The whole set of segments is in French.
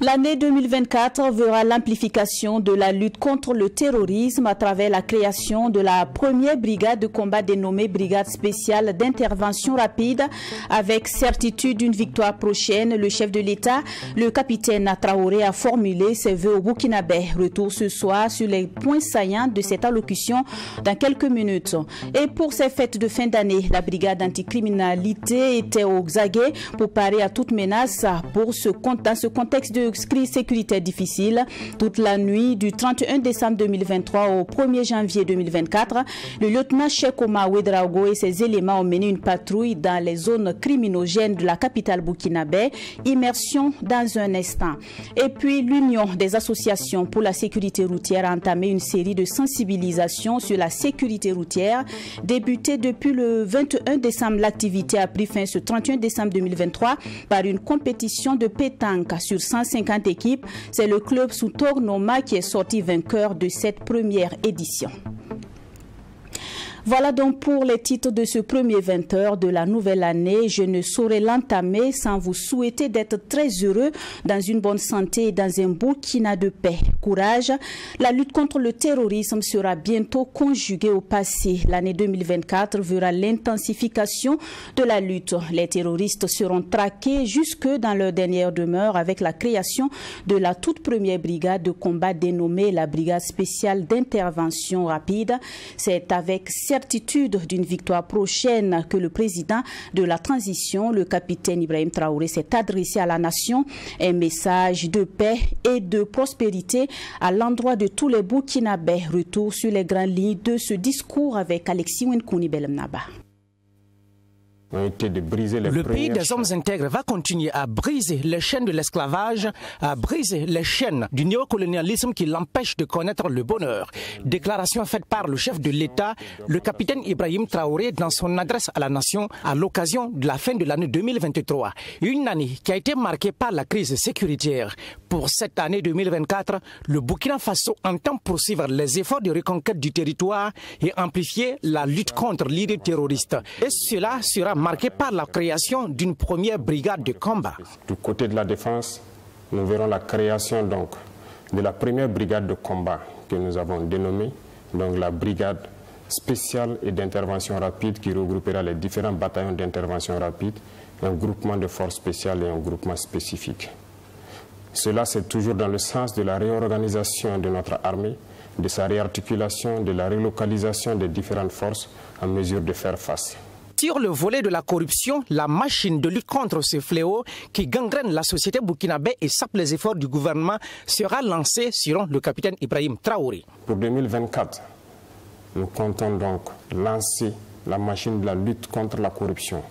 L'année 2024 verra l'amplification de la lutte contre le terrorisme à travers la création de la première brigade de combat dénommée Brigade spéciale d'intervention rapide. Avec certitude d'une victoire prochaine, le chef de l'État, le capitaine Traoré, a formulé ses vœux au Burkinabé. Retour ce soir sur les points saillants de cette allocution dans quelques minutes. Et pour ces fêtes de fin d'année, la brigade anticriminalité était aux aguets pour parer à toute menace dans ce contexte de crise sécuritaire difficile. Toute la nuit du 31 décembre 2023 au 1er janvier 2024, le lieutenant-chef Omar Ouedraogo et ses éléments ont mené une patrouille dans les zones criminogènes de la capitale burkinabé. Immersion dans un instant. Et puis l'Union des associations pour la sécurité routière a entamé une série de sensibilisations sur la sécurité routière. Débutée depuis le 21 décembre, l'activité a pris fin ce 31 décembre 2023 par une compétition de pétanque sur 150 équipes. C'est le club Soutornoma qui est sorti vainqueur de cette première édition. Voilà donc pour les titres de ce premier 20h de la nouvelle année. Je ne saurais l'entamer sans vous souhaiter d'être très heureux dans une bonne santé et dans un Burkina de paix. Courage, la lutte contre le terrorisme sera bientôt conjuguée au passé. L'année 2024 verra l'intensification de la lutte. Les terroristes seront traqués jusque dans leur dernière demeure avec la création de la toute première brigade de combat dénommée la Brigade spéciale d'intervention rapide. C'est avec certitude d'une victoire prochaine que le président de la transition, le capitaine Ibrahim Traoré, s'est adressé à la nation. Un message de paix et de prospérité à l'endroit de tous les Burkinabés. Retour sur les grandes lignes de ce discours avec Alexis Wenkouni Belemnaba. Le pays des hommes intègres va continuer à briser les chaînes de l'esclavage, à briser les chaînes du néocolonialisme qui l'empêche de connaître le bonheur. Déclaration faite par le chef de l'État, le capitaine Ibrahim Traoré, dans son adresse à la nation à l'occasion de la fin de l'année 2023. Une année qui a été marquée par la crise sécuritaire. Pour cette année 2024, le Burkina Faso entend poursuivre les efforts de reconquête du territoire et amplifier la lutte contre l'idée terroriste. Et cela sera marqué par la création d'une première brigade de combat. Du côté de la défense, nous verrons la création donc de la première brigade de combat que nous avons dénommée, donc la brigade spéciale et d'intervention rapide qui regroupera les différents bataillons d'intervention rapide, un groupement de forces spéciales et un groupement spécifique. Cela, c'est toujours dans le sens de la réorganisation de notre armée, de sa réarticulation, de la relocalisation des différentes forces en mesure de faire face. Sur le volet de la corruption, la machine de lutte contre ce fléau qui gangrène la société burkinabé et sape les efforts du gouvernement sera lancée selon le capitaine Ibrahim Traoré. Pour 2024, nous comptons donc lancer la machine de la lutte contre la corruption.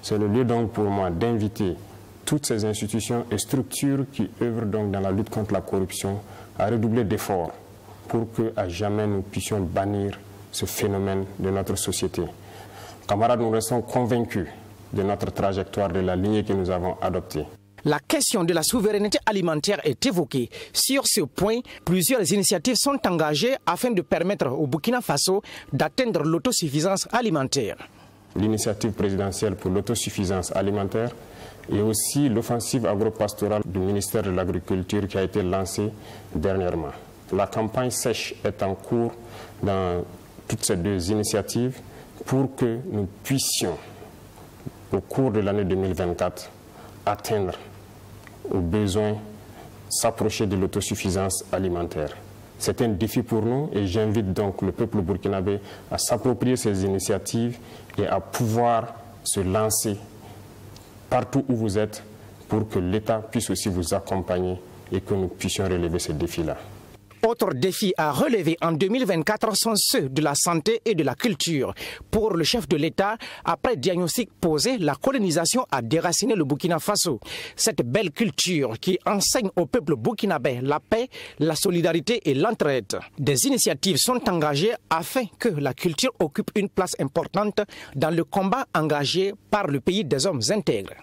C'est le lieu donc pour moi d'inviter toutes ces institutions et structures qui œuvrent donc dans la lutte contre la corruption à redoubler d'efforts pour qu'à jamais nous puissions bannir ce phénomène de notre société. Camarades, nous restons convaincus de notre trajectoire, de la lignée que nous avons adoptée. La question de la souveraineté alimentaire est évoquée. Sur ce point, plusieurs initiatives sont engagées afin de permettre au Burkina Faso d'atteindre l'autosuffisance alimentaire. L'initiative présidentielle pour l'autosuffisance alimentaire et aussi l'offensive agro-pastorale du ministère de l'Agriculture qui a été lancée dernièrement. La campagne sèche est en cours dans toutes ces deux initiatives pour que nous puissions, au cours de l'année 2024, atteindre aux besoins, s'approcher de l'autosuffisance alimentaire. C'est un défi pour nous et j'invite donc le peuple burkinabé à s'approprier ces initiatives et à pouvoir se lancer partout où vous êtes pour que l'État puisse aussi vous accompagner et que nous puissions relever ces défis-là. Autres défis à relever en 2024 sont ceux de la santé et de la culture. Pour le chef de l'État, après diagnostic posé, la colonisation a déraciné le Burkina Faso. Cette belle culture qui enseigne au peuple burkinabé la paix, la solidarité et l'entraide. Des initiatives sont engagées afin que la culture occupe une place importante dans le combat engagé par le pays des hommes intègres.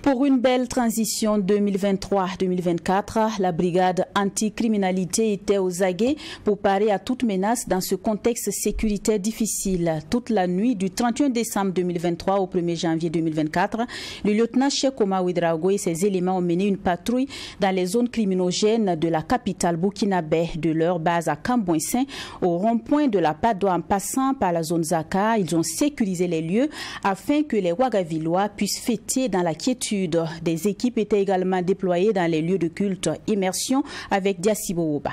Pour une belle transition 2023-2024, la brigade anticriminalité était aux aguets pour parer à toute menace dans ce contexte sécuritaire difficile. Toute la nuit du 31 décembre 2023 au 1er janvier 2024, le lieutenant Cheikh Oumar Ouedraogo et ses éléments ont mené une patrouille dans les zones criminogènes de la capitale burkinabé, de leur base à Cambouissin au rond-point de la Padoie en passant par la zone Zaka. Ils ont sécurisé les lieux afin que les Ouagavillois puissent fêter dans la quiétude. Des équipes étaient également déployées dans les lieux de culte immersion avec Diasibo Oba.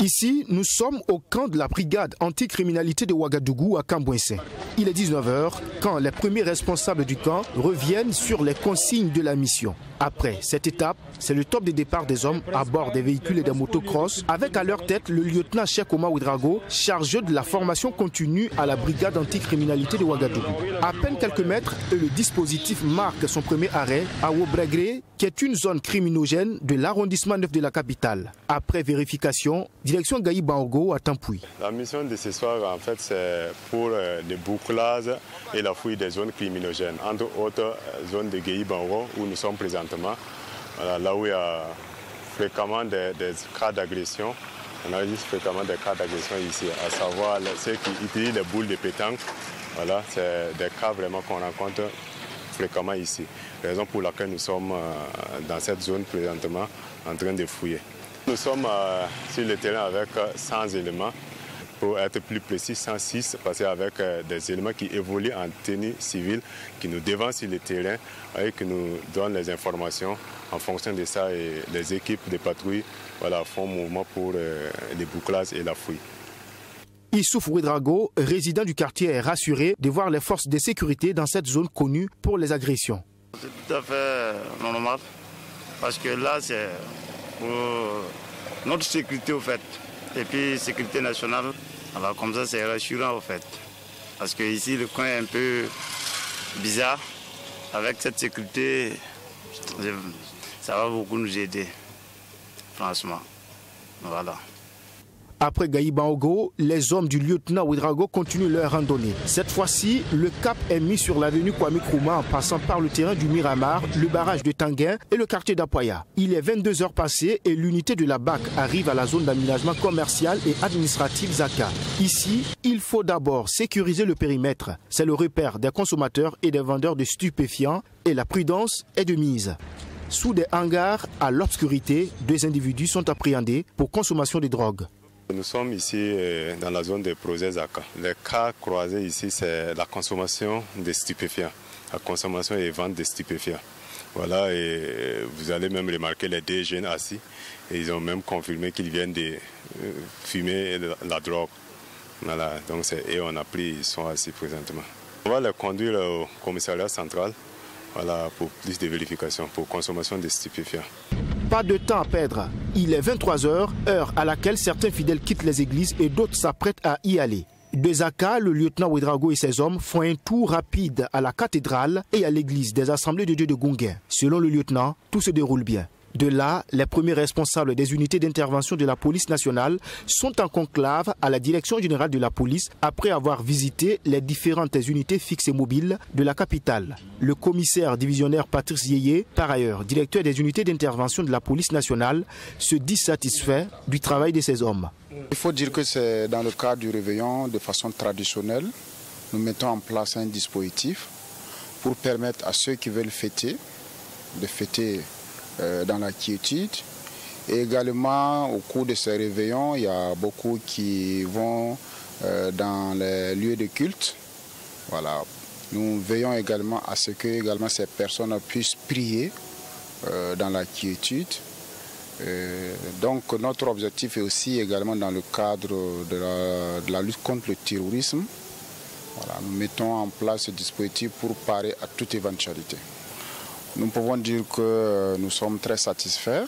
Ici, nous sommes au camp de la brigade anticriminalité de Ouagadougou à Cambouissin. Il est 19h quand les premiers responsables du camp reviennent sur les consignes de la mission. Après cette étape, c'est le top des départs des hommes à bord des véhicules et des motocross, avec à leur tête le lieutenant Cheikh Oumar Ouedraogo, chargé de la formation continue à la brigade anticriminalité de Ouagadougou. À peine quelques mètres et le dispositif marque son premier arrêt à Wobregré, qui est une zone criminogène de l'arrondissement 9 de la capitale. Après vérification, direction Gaï Bango à Tampoui. La mission de ce soir, en fait, c'est pour le bouclage et la fouille des zones criminogènes, entre autres zones de Gaï Bango où nous sommes présentement. Voilà, là où il y a fréquemment des cas d'agression. On a juste fréquemment des cas d'agression ici, à savoir ceux qui utilisent les boules de pétanque. Voilà, c'est des cas vraiment qu'on rencontre fréquemment ici. Raison pour laquelle nous sommes dans cette zone présentement en train de fouiller. Nous sommes sur le terrain avec 100 éléments. Pour être plus précis, 106, parce qu'avec des éléments qui évoluent en tenue civile, qui nous dévancent sur le terrain et qui nous donnent les informations. En fonction de ça, et les équipes de patrouille font mouvement pour les bouclages et la fouille. Issouf Ouedraogo, résident du quartier, est rassuré de voir les forces de sécurité dans cette zone connue pour les agressions. C'est tout à fait normal, parce que là, c'est pour notre sécurité au fait. Et puis sécurité nationale, alors comme ça c'est rassurant au fait. Parce que ici le coin est un peu bizarre. Avec cette sécurité, ça va beaucoup nous aider, franchement. Voilà. Après Gaï Bango, les hommes du lieutenant Ouedraogo continuent leur randonnée. Cette fois-ci, le cap est mis sur l'avenue Kwame Nkrumah en passant par le terrain du Miramar, le barrage de Tanguin et le quartier d'Apoya. Il est 22 heures passées et l'unité de la BAC arrive à la zone d'aménagement commercial et administratif Zaka. Ici, il faut d'abord sécuriser le périmètre. C'est le repère des consommateurs et des vendeurs de stupéfiants et la prudence est de mise. Sous des hangars à l'obscurité, 2 individus sont appréhendés pour consommation de drogue. Nous sommes ici dans la zone de Projet Zaka. Les cas croisés ici, c'est la consommation de stupéfiants, la consommation et vente de stupéfiants. Voilà, et vous allez même remarquer les 2 jeunes assis, et ils ont même confirmé qu'ils viennent de fumer la drogue. Voilà, donc et on a pris, ils sont assis présentement. On va les conduire au commissariat central, pour plus de vérification, pour consommation de stupéfiants. Pas de temps à perdre. Il est 23h, heure à laquelle certains fidèles quittent les églises et d'autres s'apprêtent à y aller. De Zaka, le lieutenant Ouedraogo et ses hommes font un tour rapide à la cathédrale et à l'église des Assemblées de Dieu de Gounguin. Selon le lieutenant, tout se déroule bien. De là, les premiers responsables des unités d'intervention de la police nationale sont en conclave à la direction générale de la police après avoir visité les différentes unités fixes et mobiles de la capitale. Le commissaire divisionnaire Patrice Yeye, par ailleurs directeur des unités d'intervention de la police nationale, se dit satisfait du travail de ces hommes. Il faut dire que c'est dans le cadre du réveillon de façon traditionnelle. Nous mettons en place un dispositif pour permettre à ceux qui veulent fêter de fêter dans la quiétude. Et également, au cours de ces réveillons, il y a beaucoup qui vont dans les lieux de culte. Voilà. Nous veillons également à ce que également ces personnes puissent prier dans la quiétude. Donc notre objectif est aussi également dans le cadre de la lutte contre le terrorisme. Voilà, nous mettons en place ce dispositif pour parer à toute éventualité. Nous pouvons dire que nous sommes très satisfaits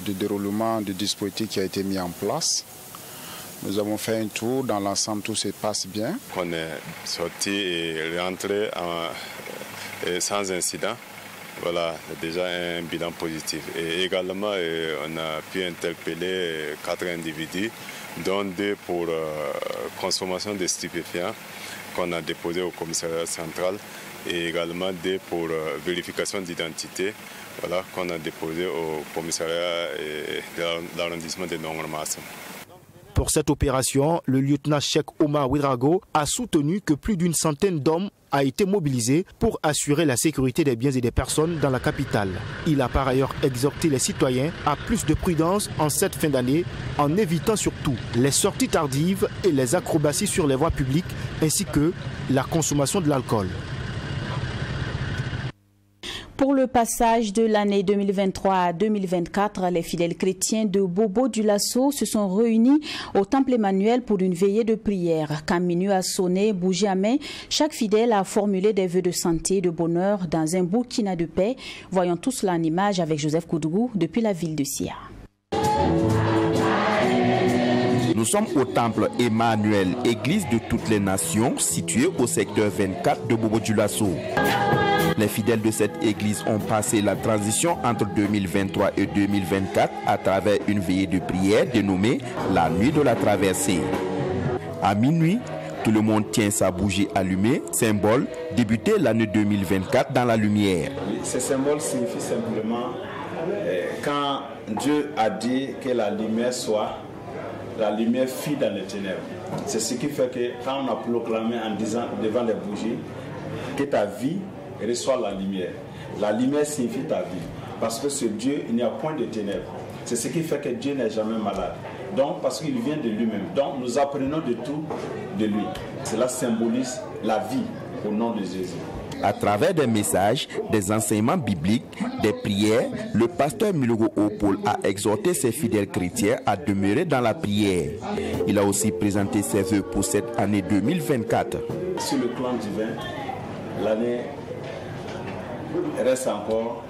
du déroulement du dispositif qui a été mis en place. Nous avons fait un tour, dans l'ensemble tout se passe bien. On est sorti et rentré sans incident. voilà, déjà un bilan positif. Et également, on a pu interpeller 4 individus, dont 2 pour consommation de stupéfiants qu'on a déposé au commissariat central et également 2 pour vérification d'identité, voilà, qu'on a déposé au commissariat de l'arrondissement de Nongor-Massam. Pour cette opération, le lieutenant-chef Omar Ouedraogo a soutenu que plus d'une centaine d'hommes a été mobilisé pour assurer la sécurité des biens et des personnes dans la capitale. Il a par ailleurs exhorté les citoyens à plus de prudence en cette fin d'année, en évitant surtout les sorties tardives et les acrobaties sur les voies publiques, ainsi que la consommation de l'alcool. Pour le passage de l'année 2023 à 2024, les fidèles chrétiens de Bobo-Dioulasso se sont réunis au temple Emmanuel pour une veillée de prière. Quand minuit a sonné, bougie à main, chaque fidèle a formulé des vœux de santé et de bonheur dans un Burkina de paix. Voyons tout cela en image avec Joseph Koudougou depuis la ville de Sia. Nous sommes au temple Emmanuel, église de toutes les nations, située au secteur 24 de Bobo-Dioulasso. Les fidèles de cette église ont passé la transition entre 2023 et 2024 à travers une veillée de prière dénommée la nuit de la traversée. À minuit, tout le monde tient sa bougie allumée, symbole débuter l'année 2024 dans la lumière. Ce symbole signifie simplement quand Dieu a dit que la lumière soit, la lumière fuit dans les ténèbres. C'est ce qui fait que quand on a proclamé en disant devant les bougies que ta vie reçoit la lumière. La lumière signifie ta vie. Parce que ce Dieu, il n'y a point de ténèbres. C'est ce qui fait que Dieu n'est jamais malade. Donc, parce qu'il vient de lui-même. Donc, nous apprenons de tout de lui. Cela symbolise la vie au nom de Jésus. À travers des messages, des enseignements bibliques, des prières, le pasteur Milogo Opol a exhorté ses fidèles chrétiens à demeurer dans la prière. Il a aussi présenté ses vœux pour cette année 2024. Sur le plan divin, l'année reste encore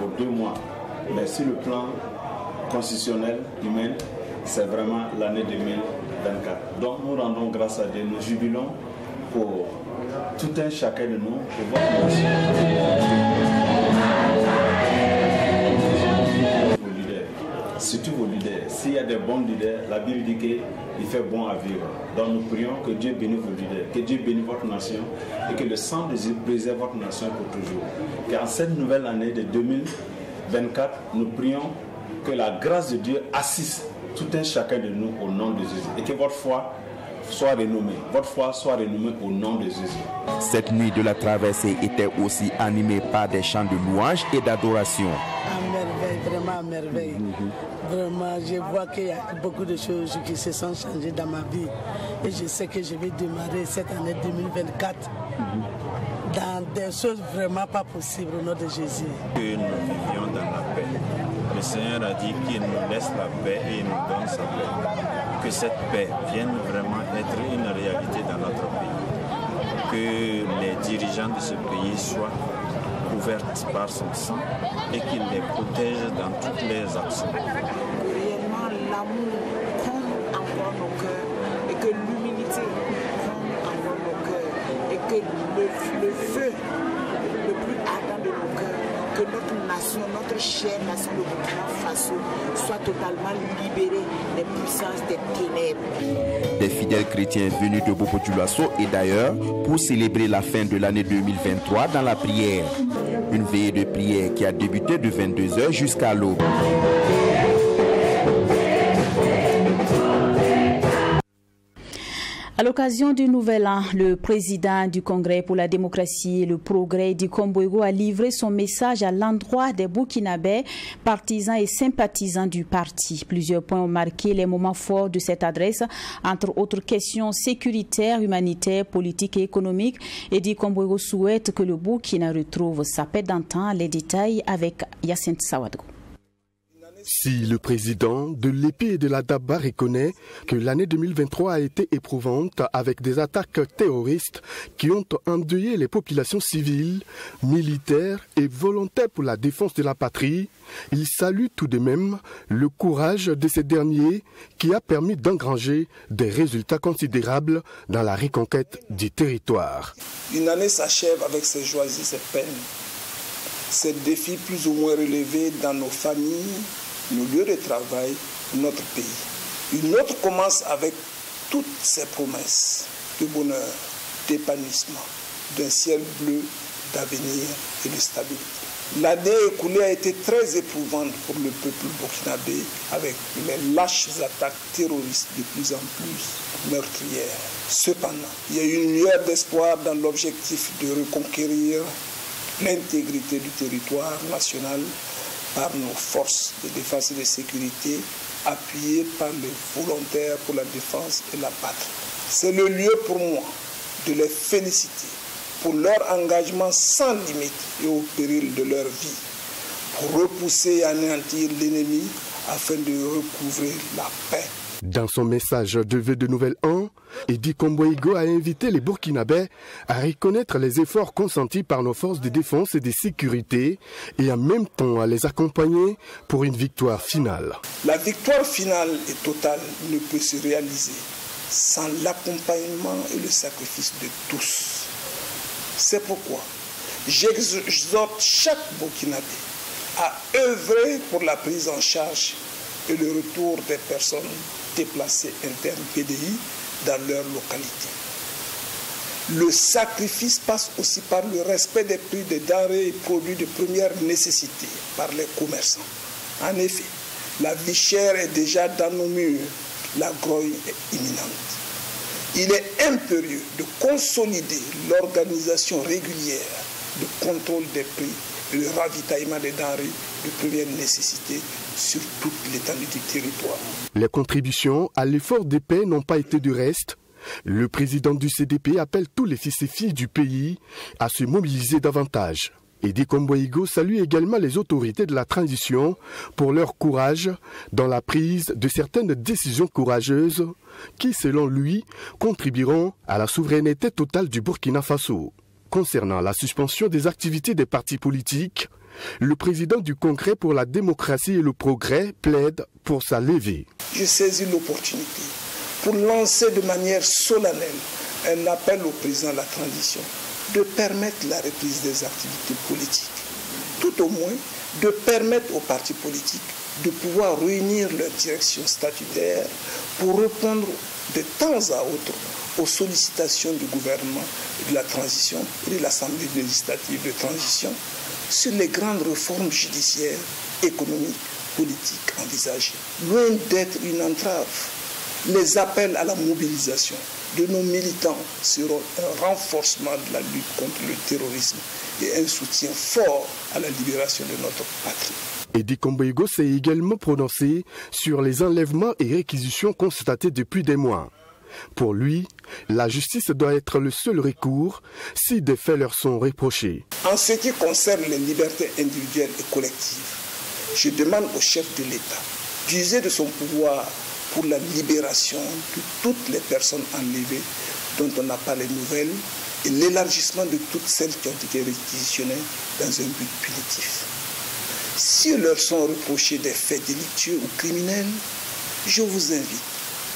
pour 2 mois. Mais sur le plan constitutionnel, humain, c'est vraiment l'année 2024. Donc nous rendons grâce à Dieu, nous jubilons pour tout un chacun de nous, pour votre nation. Vos leaders, surtout vos leaders. S'il y a des bons leaders, la Bible dit qu'il fait bon à vivre. Donc nous prions que Dieu bénisse vos leaders, que Dieu bénisse votre nation et que le sang de Jésus préserve votre nation pour toujours. Car en cette nouvelle année de 2024, nous prions que la grâce de Dieu assiste tout un chacun de nous au nom de Jésus et que votre foi soit renommée, votre foi soit renommée au nom de Jésus. Cette nuit de la traversée était aussi animée par des chants de louange et d'adoration. À merveille, vraiment à merveille. Vraiment, je vois qu'il y a beaucoup de choses qui se sont changées dans ma vie. Et je sais que je vais démarrer cette année 2024 dans des choses vraiment pas possibles au nom de Jésus. Que nous vivions dans la paix. Le Seigneur a dit qu'il nous laisse la paix et il nous donne sa paix. Que cette paix vienne vraiment être une réalité dans notre pays. Que les dirigeants de ce pays soient couverts par son sang et qu'il les protège dans toutes les actions. Réellement, l'amour prend encore nos cœurs et que l'humilité prend encore nos cœurs et que le feu le plus ardent de nos cœurs, que notre nation, notre chère nation de Burkina Faso soit totalement libérée des puissances des ténèbres. Des fidèles chrétiens venus de Bobo-Dioulasso et d'ailleurs pour célébrer la fin de l'année 2023 dans la prière. Une veillée de prière qui a débuté de 22h jusqu'à l'aube. À l'occasion du Nouvel An, le président du Congrès pour la démocratie et le progrès du Komboigo a livré son message à l'endroit des Burkinabés, partisans et sympathisants du parti. Plusieurs points ont marqué les moments forts de cette adresse, entre autres questions sécuritaires, humanitaires, politiques et économiques. Edi Komboigo souhaite que le Burkina retrouve sa paix d'antan. Les détails avec Yacinthe Sawadou. Si le président de l'EPI et de la DABA reconnaît que l'année 2023 a été éprouvante avec des attaques terroristes qui ont endeuillé les populations civiles, militaires et volontaires pour la défense de la patrie, il salue tout de même le courage de ces derniers qui a permis d'engranger des résultats considérables dans la reconquête du territoire. Une année s'achève avec ses joies et ses peines. ces défis plus ou moins relevés dans nos familles, nos lieux de travail, notre pays. Une autre commence avec toutes ces promesses de bonheur, d'épanouissement, d'un ciel bleu, d'avenir et de stabilité. L'année écoulée a été très éprouvante pour le peuple burkinabé avec les lâches attaques terroristes de plus en plus meurtrières. Cependant, il y a eu une lueur d'espoir dans l'objectif de reconquérir l'intégrité du territoire national par nos forces de défense et de sécurité appuyées par les volontaires pour la défense et la patrie. C'est le lieu pour moi de les féliciter pour leur engagement sans limite et au péril de leur vie, pour repousser et anéantir l'ennemi afin de recouvrer la paix. Dans son message de vœux de Nouvel An, Edi Komboigo a invité les Burkinabés à reconnaître les efforts consentis par nos forces de défense et de sécurité et en même temps à les accompagner pour une victoire finale. La victoire finale et totale ne peut se réaliser sans l'accompagnement et le sacrifice de tous. C'est pourquoi j'exhorte chaque Burkinabé à œuvrer pour la prise en charge et le retour des personnes déplacées internes PDI dans leur localité. Le sacrifice passe aussi par le respect des prix des denrées et produits de première nécessité par les commerçants. En effet, la vie chère est déjà dans nos murs, la grogne est imminente. Il est impérieux de consolider l'organisation régulière de contrôle des prix et le ravitaillement des denrées de première nécessité sur toute l'étendue du territoire. Les contributions à l'effort de paix n'ont pas été de reste. Le président du CDP appelle tous les fils et filles du pays à se mobiliser davantage. Edi Komboigo salue également les autorités de la transition pour leur courage dans la prise de certaines décisions courageuses qui, selon lui, contribueront à la souveraineté totale du Burkina Faso. Concernant la suspension des activités des partis politiques, le président du Congrès pour la démocratie et le progrès plaide pour sa levée. Je saisis l'opportunité pour lancer de manière solennelle un appel au président de la transition de permettre la reprise des activités politiques, tout au moins de permettre aux partis politiques de pouvoir réunir leur direction statutaire pour répondre de temps à autre aux sollicitations du gouvernement de la transition et de l'Assemblée législative de transition sur les grandes réformes judiciaires, économiques, politiques envisagées. Loin d'être une entrave, les appels à la mobilisation de nos militants seront un renforcement de la lutte contre le terrorisme et un soutien fort à la libération de notre patrie. Edi Komboigo s'est également prononcé sur les enlèvements et réquisitions constatés depuis des mois. Pour lui, la justice doit être le seul recours si des faits leur sont reprochés. En ce qui concerne les libertés individuelles et collectives, je demande au chef de l'État d'user de son pouvoir pour la libération de toutes les personnes enlevées dont on n'a pas les nouvelles et l'élargissement de toutes celles qui ont été réquisitionnées dans un but punitif. Si leur sont reprochés des faits délictueux ou criminels, je vous invite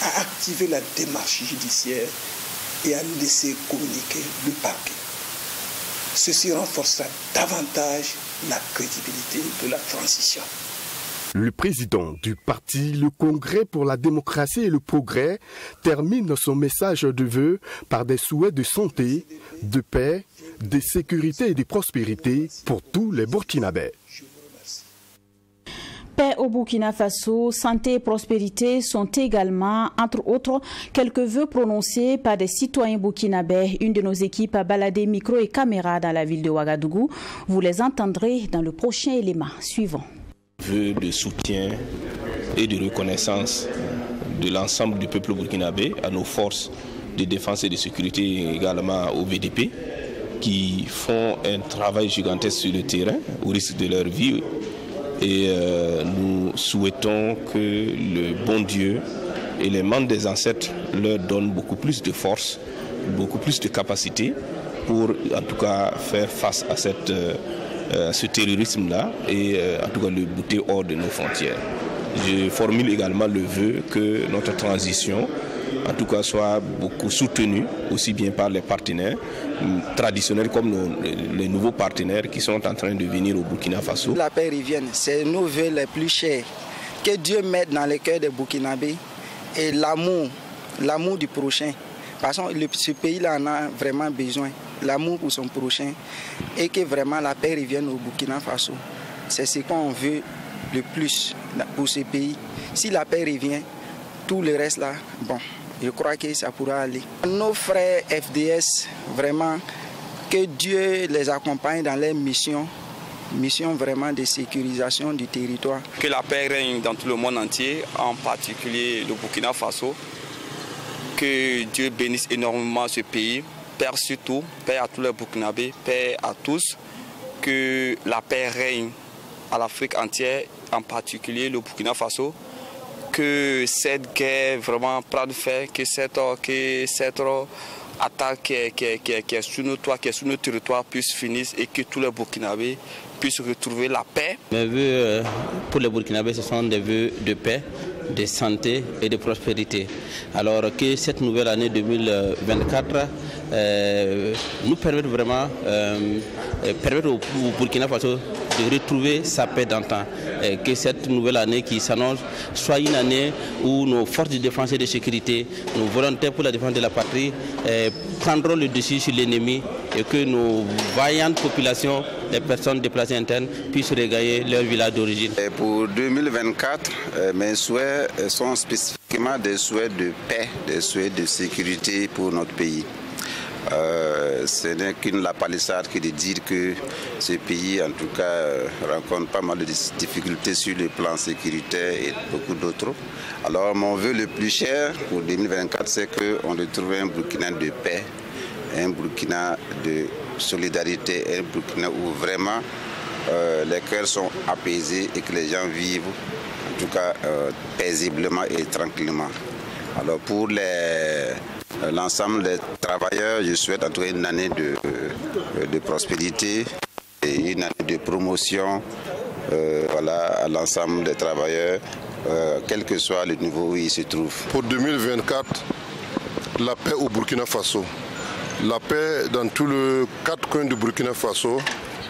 à activer la démarche judiciaire et à laisser communiquer le parquet. Ceci renforcera davantage la crédibilité de la transition. Le président du parti, le Congrès pour la démocratie et le progrès, termine son message de vœux par des souhaits de santé, de paix, de sécurité et de prospérité pour tous les Burkinabés. Paix au Burkina Faso, santé et prospérité sont également, entre autres, quelques vœux prononcés par des citoyens burkinabés. Une de nos équipes a baladé micro et caméra dans la ville de Ouagadougou. Vous les entendrez dans le prochain élément suivant. Vœux de soutien et de reconnaissance de l'ensemble du peuple burkinabé à nos forces de défense et de sécurité, également au VDP, qui font un travail gigantesque sur le terrain au risque de leur vie. Et nous souhaitons que le bon Dieu et les membres des ancêtres leur donnent beaucoup plus de force, beaucoup plus de capacité pour en tout cas faire face à ce terrorisme-là et en tout cas le bouter hors de nos frontières. Je formule également le vœu que notre transition en tout cas, soit beaucoup soutenu, aussi bien par les partenaires traditionnels comme les nouveaux partenaires qui sont en train de venir au Burkina Faso. La paix revienne, c'est nos vœux les plus chers. Que Dieu mette dans le cœur des Burkinabés et l'amour du prochain. Parce que ce pays-là en a vraiment besoin, l'amour pour son prochain, et que vraiment la paix revienne au Burkina Faso. C'est ce qu'on veut le plus pour ce pays. Si la paix revient, tout le reste là, bon, je crois que ça pourra aller. Nos frères FDS, vraiment, que Dieu les accompagne dans leur mission vraiment de sécurisation du territoire. Que la paix règne dans tout le monde entier, en particulier le Burkina Faso. Que Dieu bénisse énormément ce pays, paix surtout, paix à tous les Burkinabés, paix à tous. Que la paix règne à l'Afrique entière, en particulier le Burkina Faso. Que cette guerre vraiment prenne fin, que cette attaque qui est sur notre territoire puisse finir et que tous les Burkinabés puissent retrouver la paix. Mes vœux pour les Burkinabés, ce sont des vœux de paix, de santé et de prospérité. Alors que cette nouvelle année 2024 nous permette vraiment permettre au Burkina Faso de retrouver sa paix d'antan. Que cette nouvelle année qui s'annonce soit une année où nos forces de défense et de sécurité, nos volontaires pour la défense de la patrie prendront le dessus sur l'ennemi et que nos vaillantes populations, les personnes déplacées internes, puissent regagner leur village d'origine. Pour 2024, mes souhaits sont spécifiquement des souhaits de paix, des souhaits de sécurité pour notre pays. Ce n'est qu'une la palissade que de dire que ce pays, en tout cas, rencontre pas mal de difficultés sur le plan sécuritaire et beaucoup d'autres. Alors, mon vœu le plus cher pour 2024, c'est qu'on retrouve un Burkina de paix, un Burkina de solidarité, un Burkina où vraiment les cœurs sont apaisés et que les gens vivent, en tout cas, paisiblement et tranquillement. Alors, pour l'ensemble des travailleurs, je souhaite en tout cas une année de prospérité et une année de promotion à l'ensemble des travailleurs, quel que soit le niveau où ils se trouvent. Pour 2024, la paix au Burkina Faso. La paix dans tous les 4 coins du Burkina Faso.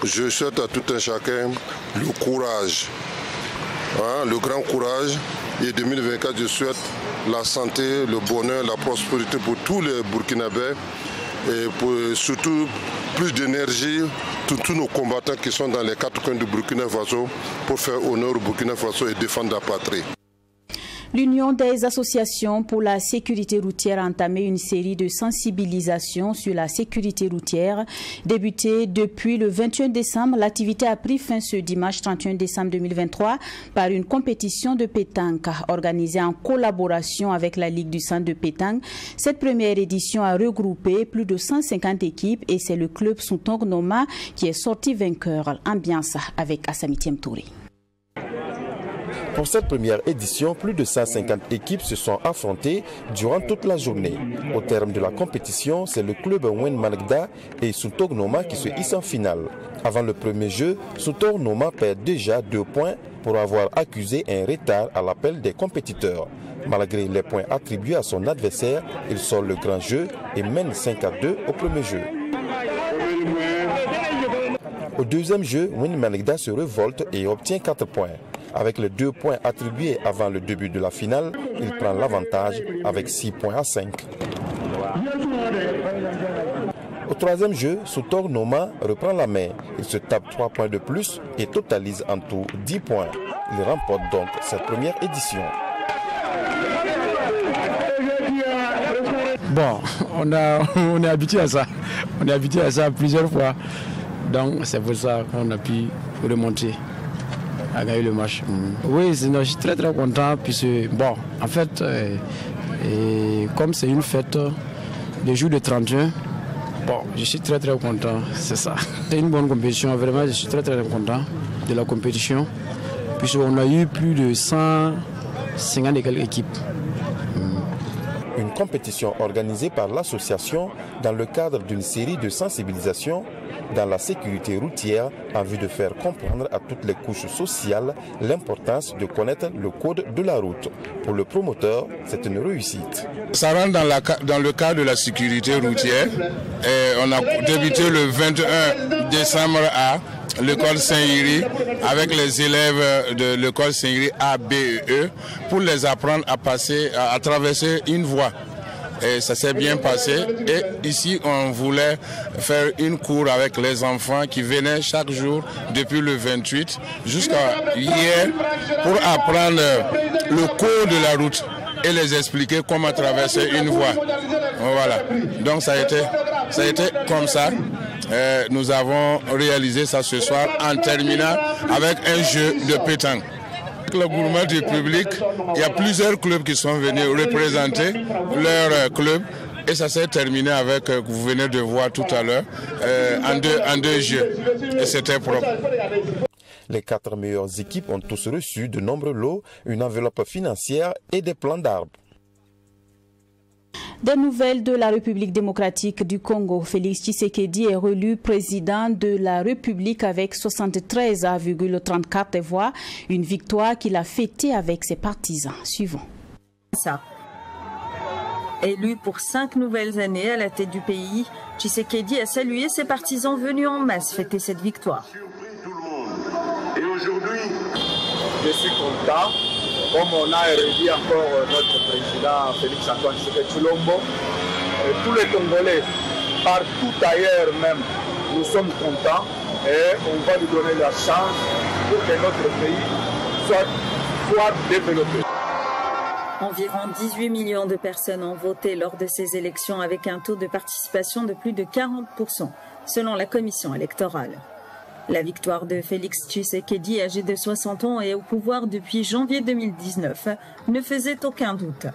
Je souhaite à tout un chacun le courage, le grand courage. Et 2024, je souhaite la santé, le bonheur, la prospérité pour tous les Burkinabés et surtout plus d'énergie pour tous nos combattants qui sont dans les 4 coins du Burkina Faso pour faire honneur au Burkina Faso et défendre la patrie. L'Union des associations pour la sécurité routière a entamé une série de sensibilisations sur la sécurité routière. Débutée depuis le 21 décembre, l'activité a pris fin ce dimanche 31 décembre 2023 par une compétition de pétanque organisée en collaboration avec la Ligue du centre de pétanque. Cette première édition a regroupé plus de 150 équipes et c'est le club Soutong Noma qui est sorti vainqueur. Ambiance avec Assami Touré. Pour cette première édition, plus de 150 équipes se sont affrontées durant toute la journée. Au terme de la compétition, c'est le club Wen Managda et Soutong Noma qui se hissent en finale. Avant le premier jeu, Soutong Noma perd déjà 2 points pour avoir accusé un retard à l'appel des compétiteurs. Malgré les points attribués à son adversaire, il sort le grand jeu et mène 5-2 au premier jeu. Au deuxième jeu, Wen Managda se révolte et obtient 4 points. Avec les 2 points attribués avant le début de la finale, il prend l'avantage avec 6 points à 5. Au troisième jeu, Soutong Noma reprend la main. Il se tape 3 points de plus et totalise en tout 10 points. Il remporte donc cette première édition. Bon, on est habitué à ça. On est habitué à ça plusieurs fois. Donc c'est pour ça qu'on a pu remonter à gagner le match. Oui, je suis très content puisque, bon, en fait, comme c'est une fête, le jour de 31, bon, je suis très content, c'est ça. C'est une bonne compétition, vraiment, je suis très content de la compétition puisqu'on a eu plus de 150 et quelques équipes. Une compétition organisée par l'association dans le cadre d'une série de sensibilisations dans la sécurité routière en vue de faire comprendre à toutes les couches sociales l'importance de connaître le code de la route. Pour le promoteur, c'est une réussite. Ça rentre dans le cadre de la sécurité routière. Et on a débuté le 21 décembre à l'école Saint-Iri avec les élèves de l'école Saint-Iri A, B et E pour les apprendre à traverser une voie. Et ça s'est bien passé. Et ici, on voulait faire une cour avec les enfants qui venaient chaque jour depuis le 28 jusqu'à hier pour apprendre le code de la route et les expliquer comment traverser une voie. Voilà. Donc ça a été comme ça. Nous avons réalisé ça ce soir en terminant avec un jeu de pétanque. Le gouvernement du public, il y a plusieurs clubs qui sont venus représenter leur club et ça s'est terminé avec, vous venez de voir tout à l'heure, en deux jeux et c'était propre. Les 4 meilleures équipes ont tous reçu de nombreux lots, une enveloppe financière et des plants d'arbres. Des nouvelles de la République démocratique du Congo. Félix Tshisekedi est réélu président de la République avec 73,34 voix. Une victoire qu'il a fêtée avec ses partisans. Suivons. Élu pour 5 nouvelles années à la tête du pays, Tshisekedi a salué ses partisans venus en masse fêter cette victoire. Et aujourd'hui, je suis content. Comme on a réélu encore notre président Félix Antoine Tshisekedi Tshilombo, tous les Congolais, partout ailleurs même, nous sommes contents et on va lui donner la chance pour que notre pays soit développé. Environ 18 millions de personnes ont voté lors de ces élections avec un taux de participation de plus de 40%, selon la commission électorale. La victoire de Félix Tshisekedi, âgé de 60 ans et au pouvoir depuis janvier 2019, ne faisait aucun doute.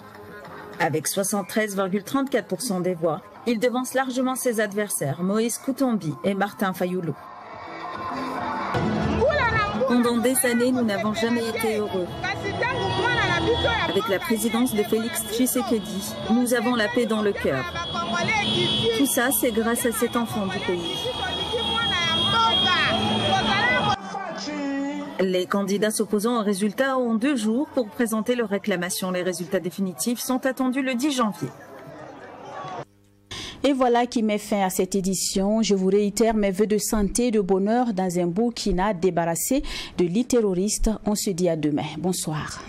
Avec 73,34% des voix, il devance largement ses adversaires Moïse Koutombi et Martin Fayoulou. Pendant des années, nous n'avons jamais été heureux. Avec la présidence de Félix Tshisekedi, nous avons la paix dans le cœur. Tout ça, c'est grâce à cet enfant du pays. Les candidats s'opposant aux résultats ont 2 jours pour présenter leurs réclamations. Les résultats définitifs sont attendus le 10 janvier. Et voilà qui met fin à cette édition. Je vous réitère mes vœux de santé et de bonheur dans un Burkina débarrassé de l'île terroriste. On se dit à demain. Bonsoir.